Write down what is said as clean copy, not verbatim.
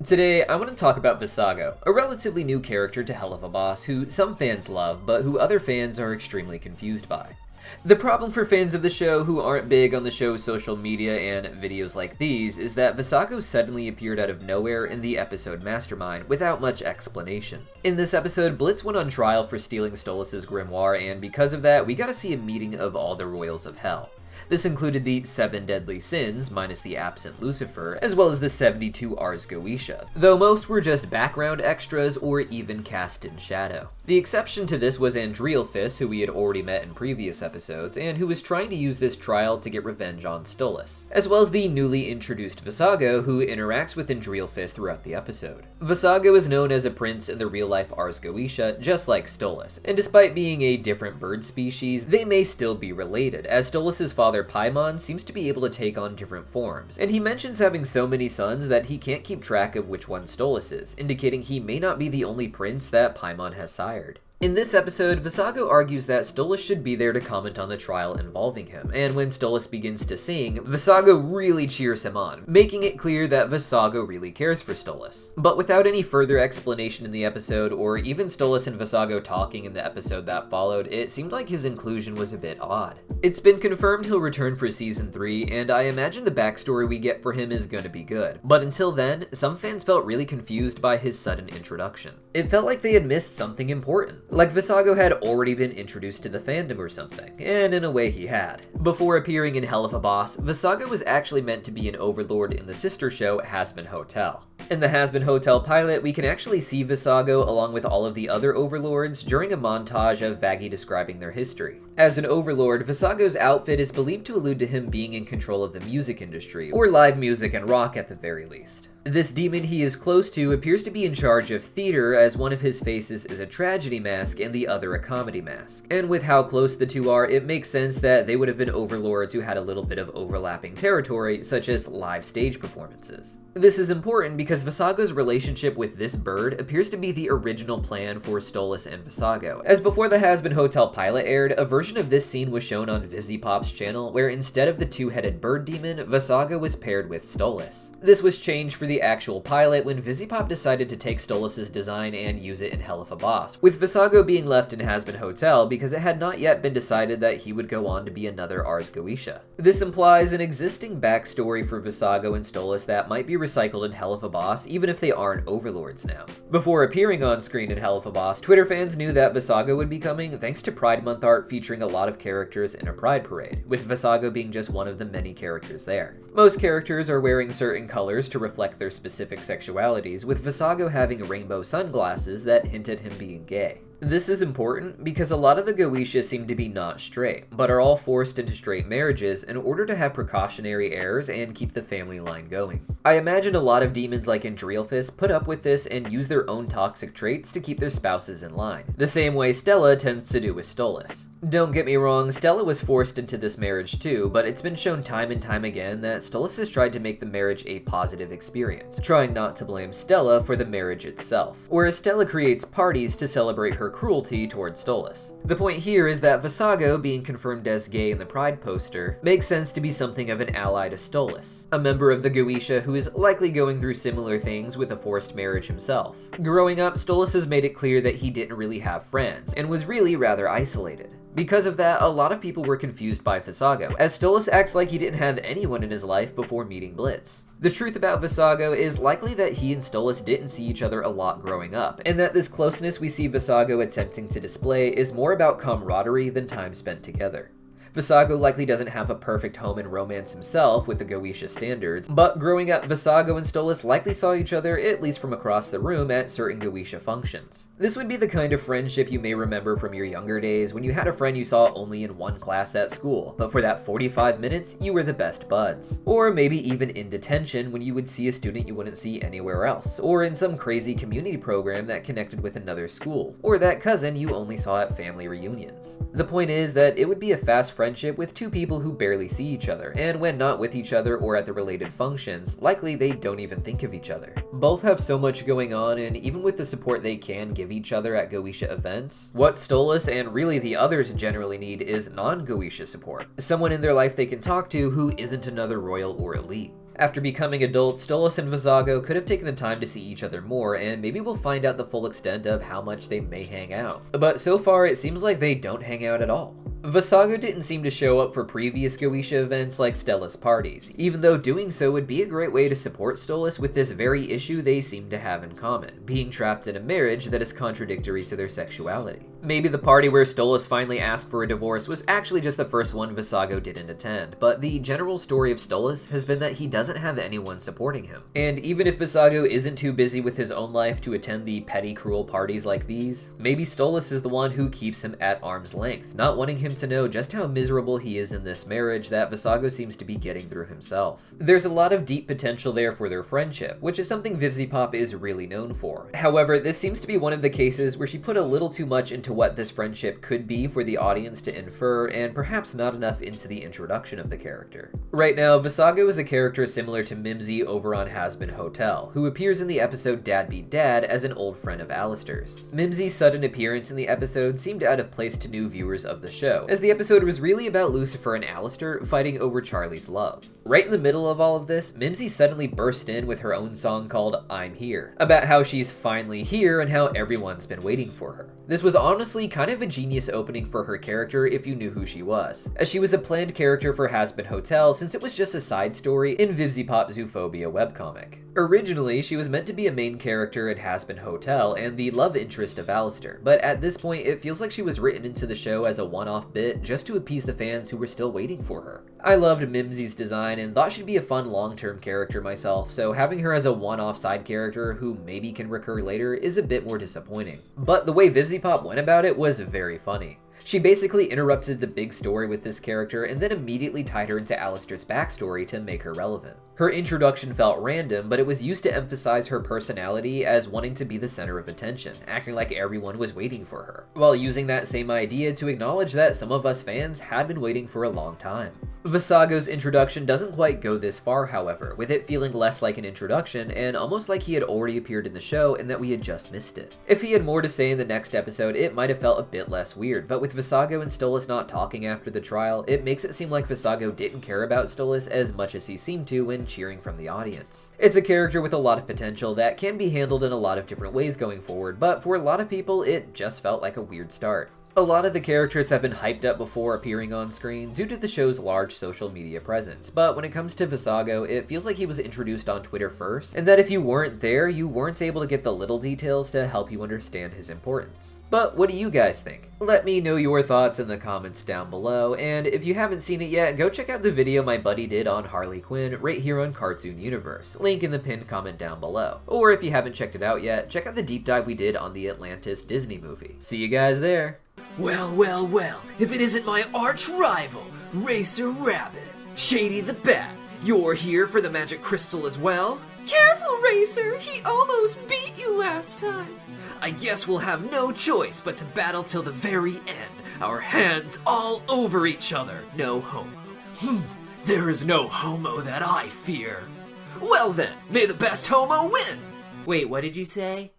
Today, I want to talk about Vassago, a relatively new character to Helluva Boss who some fans love, but who other fans are extremely confused by. The problem for fans of the show who aren't big on the show's social media and videos like these is that Vassago suddenly appeared out of nowhere in the episode Mastermind without much explanation. In this episode, Blitz went on trial for stealing Stolas' grimoire, and because of that, we got to see a meeting of all the Royals of Hell. This included the 7 deadly sins, minus the absent Lucifer, as well as the 72 Ars Goetia, though most were just background extras or even cast in shadow. The exception to this was Andrealphys, who we had already met in previous episodes, and who was trying to use this trial to get revenge on Stolas, as well as the newly introduced Vassago, who interacts with Andrealphys throughout the episode. Vassago is known as a prince in the real-life Ars Goetia, just like Stolas, and despite being a different bird species, they may still be related, as Stolas' father Paimon seems to be able to take on different forms, and he mentions having so many sons that he can't keep track of which one Stolas is, indicating he may not be the only prince that Paimon has sired. In this episode, Vassago argues that Stolas should be there to comment on the trial involving him, and when Stolas begins to sing, Vassago really cheers him on, making it clear that Vassago really cares for Stolas. But without any further explanation in the episode, or even Stolas and Vassago talking in the episode that followed, it seemed like his inclusion was a bit odd. It's been confirmed he'll return for Season 3, and I imagine the backstory we get for him is gonna be good. But until then, some fans felt really confused by his sudden introduction. It felt like they had missed something important. Like Vassago had already been introduced to the fandom or something, and in a way he had. Before appearing in Helluva Boss, Vassago was actually meant to be an overlord in the sister show Hazbin Hotel. In the Hazbin Hotel pilot, we can actually see Vassago along with all of the other overlords during a montage of Vaggie describing their history. As an overlord, Vassago's outfit is believed to allude to him being in control of the music industry, or live music and rock at the very least. This demon he is close to appears to be in charge of theater, as one of his faces is a tragedy mask and the other a comedy mask. And with how close the two are, it makes sense that they would have been overlords who had a little bit of overlapping territory, such as live stage performances. This is important because Vassago's relationship with this bird appears to be the original plan for Stolas and Vassago, as before the Hazbin Hotel pilot aired, a version of this scene was shown on VivziePop's channel, where instead of the two-headed bird demon, Vassago was paired with Stolas. This was changed for the actual pilot when VivziePop decided to take Stolas' design and use it in Helluva Boss, with Vassago being left in Hazbin Hotel because it had not yet been decided that he would go on to be another Ars Goetia. This implies an existing backstory for Vassago and Stolas that might be recycled in Helluva Boss even if they aren't overlords now. Before appearing on screen in Helluva Boss, Twitter fans knew that Vassago would be coming thanks to Pride Month art featuring a lot of characters in a pride parade, with Vassago being just one of the many characters there. Most characters are wearing certain colors to reflect their specific sexualities, with Vassago having rainbow sunglasses that hint at him being gay. This is important because a lot of the Goetia seem to be not straight, but are all forced into straight marriages in order to have precautionary heirs and keep the family line going. I imagine a lot of demons like Andrealphys put up with this and use their own toxic traits to keep their spouses in line, the same way Stella tends to do with Stolas. Don't get me wrong, Stella was forced into this marriage too, but it's been shown time and time again that Stolas has tried to make the marriage a positive experience, trying not to blame Stella for the marriage itself, whereas Stella creates parties to celebrate her cruelty towards Stolas. The point here is that Vassago, being confirmed as gay in the Pride poster, makes sense to be something of an ally to Stolas, a member of the Goetia who is likely going through similar things with a forced marriage himself. Growing up, Stolas has made it clear that he didn't really have friends, and was really rather isolated. Because of that, a lot of people were confused by Vassago, as Stolas acts like he didn't have anyone in his life before meeting Blitz. The truth about Vassago is likely that he and Stolas didn't see each other a lot growing up, and that this closeness we see Vassago attempting to display is more about camaraderie than time spent together. Vassago likely doesn't have a perfect home and romance himself with the Goetia standards, but growing up, Vassago and Stolas likely saw each other, at least from across the room, at certain Goetia functions. This would be the kind of friendship you may remember from your younger days when you had a friend you saw only in one class at school, but for that 45 minutes, you were the best buds. Or maybe even in detention when you would see a student you wouldn't see anywhere else, or in some crazy community program that connected with another school, or that cousin you only saw at family reunions. The point is that it would be a fast friendship with two people who barely see each other, and when not with each other or at the related functions, likely they don't even think of each other. Both have so much going on, and even with the support they can give each other at Goetia events, what Stolas and really the others generally need is non-Goetia support. Someone in their life they can talk to who isn't another royal or elite. After becoming adults, Stolas and Vassago could have taken the time to see each other more, and maybe we'll find out the full extent of how much they may hang out. But so far, it seems like they don't hang out at all. Vassago didn't seem to show up for previous Goetia events like Stella's parties, even though doing so would be a great way to support Stolas with this very issue they seem to have in common, being trapped in a marriage that is contradictory to their sexuality. Maybe the party where Stolas finally asked for a divorce was actually just the first one Vassago didn't attend, but the general story of Stolas has been that he doesn't have anyone supporting him. And even if Vassago isn't too busy with his own life to attend the petty, cruel parties like these, maybe Stolas is the one who keeps him at arm's length, not wanting him to know just how miserable he is in this marriage that Vassago seems to be getting through himself. There's a lot of deep potential there for their friendship, which is something VivziePop is really known for. However, this seems to be one of the cases where she put a little too much into what this friendship could be for the audience to infer, and perhaps not enough into the introduction of the character. Right now, Vassago is a character similar to Mimsy over on Hazbin Hotel, who appears in the episode Dad Beat Dad as an old friend of Alistair's. Mimsy's sudden appearance in the episode seemed out of place to new viewers of the show, as the episode was really about Lucifer and Alistair fighting over Charlie's love. Right in the middle of all of this, Mimsy suddenly burst in with her own song called I'm Here, about how she's finally here and how everyone's been waiting for her. This was honestly kind of a genius opening for her character if you knew who she was, as she was a planned character for Hazbin Hotel since it was just a side story in VivziePop Zoophobia webcomic. Originally, she was meant to be a main character at Hazbin Hotel and the love interest of Alistair, but at this point it feels like she was written into the show as a one-off bit just to appease the fans who were still waiting for her. I loved Mimsy's design and thought she'd be a fun long-term character myself, so having her as a one-off side character who maybe can recur later is a bit more disappointing. But the way VivziePop went about it was very funny. She basically interrupted the big story with this character and then immediately tied her into Alistair's backstory to make her relevant. Her introduction felt random, but it was used to emphasize her personality as wanting to be the center of attention, acting like everyone was waiting for her, while using that same idea to acknowledge that some of us fans had been waiting for a long time. Vassago's introduction doesn't quite go this far, however, with it feeling less like an introduction and almost like he had already appeared in the show and that we had just missed it. If he had more to say in the next episode, it might have felt a bit less weird, but with Vassago and Stolas not talking after the trial, it makes it seem like Vassago didn't care about Stolas as much as he seemed to when cheering from the audience. It's a character with a lot of potential that can be handled in a lot of different ways going forward, but for a lot of people, it just felt like a weird start. A lot of the characters have been hyped up before appearing on screen due to the show's large social media presence, but when it comes to Vassago, it feels like he was introduced on Twitter first, and that if you weren't there, you weren't able to get the little details to help you understand his importance. But what do you guys think? Let me know your thoughts in the comments down below, and if you haven't seen it yet, go check out the video my buddy did on Harley Quinn right here on Cartoon Universe, link in the pinned comment down below. Or if you haven't checked it out yet, check out the deep dive we did on the Atlantis Disney movie. See you guys there! Well, well, well, if it isn't my arch rival, Racer Rabbit. Shady the Bat, you're here for the magic crystal as well? Careful, Racer! He almost beat you last time. I guess we'll have no choice but to battle till the very end, our hands all over each other. No homo. There is no homo that I fear. Well then, may the best homo win! Wait, what did you say?